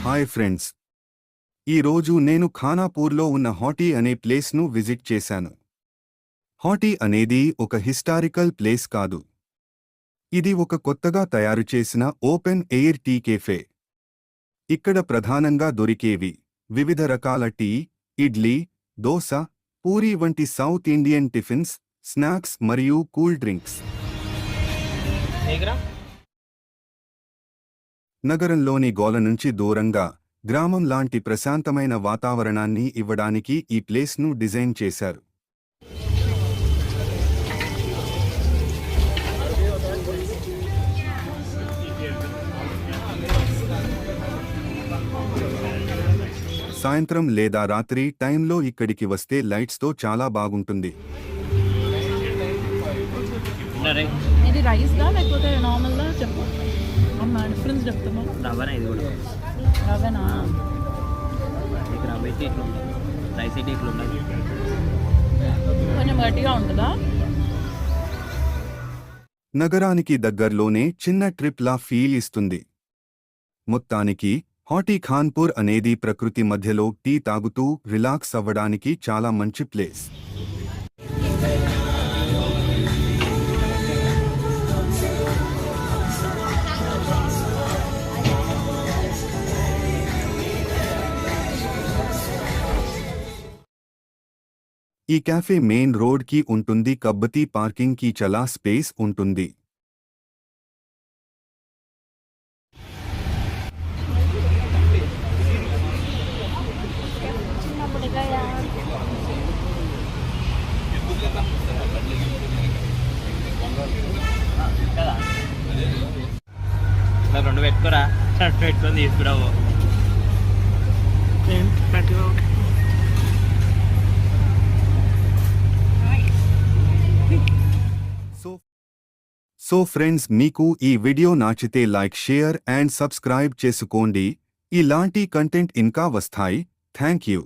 Hi friends, ఈరోజు నేను ఖానాపూర్లో ఉన్న హాటీ అనే ప్లేస్ను విజిట్ చేశాను. హాటీ అనేది ఒక హిస్టారికల్ ప్లేస్ కాదు. ఇది ఒక కొత్తగా తయారుచేసిన ఓపెన్ ఎయిర్ టీ కేఫే. ఇక్కడ ప్రధానంగా దొరికేవి వివిధ రకాల టీ, ఇడ్లీ, దోస, పూరీ వంటి సౌత్ ఇండియన్ టిఫిన్స్, స్నాక్స్ మరియు కూల్ డ్రింక్స్. నగరంలోని గోల నుంచి దూరంగా గ్రామం లాంటి ప్రశాంతమైన వాతావరణాన్ని ఇవ్వడానికి ఈ ప్లేస్ను డిజైన్ చేశారు. సాయంత్రం లేదా రాత్రి టైంలో ఇక్కడికి వస్తే లైట్స్తో చాలా బాగుంటుంది. ఇది రైస్దా లేకపోతే నార్మల్దా చెప్పు. అమ్మా డిఫరెన్స్ చెప్తామా? రవ్వనా ఇది కూడా? రవ్వనా? ఇక్కడ రవ్వ అయితే ఇట్లా ఉంటుంది, రైస్ అయితే ఇట్లా ఉంటుంది. కొంచెం గట్టిగా ఉంటుందా? నగరానికి దగ్గర్లోనే చిన్న ట్రిప్లా ఫీల్ ఇస్తుంది. మొత్తానికి హాటీ ఖాన్పూర్ అనేది ప్రకృతి మధ్యలో టీ తాగుతూ రిలాక్స్ అవ్వడానికి చాలా మంచి ప్లేస్. ఈ క్యాఫే మెయిన్ రోడ్ కి ఉంటుంది కబ్బతి పార్కింగ్ కి చాలా స్పేస్ ఉంటుంది. రెండు పెట్టుకోరా, రెండు పెట్టుకొని తీసుకురావు. సో ఫ్రెండ్స్, మీకు ఈ వీడియో నచ్చితే లైక్, షేర్ అండ్ సబ్స్క్రైబ్ చేసుకోండి. ఇలాంటి కంటెంట్ ఇంకా వస్తాయి. Thank you.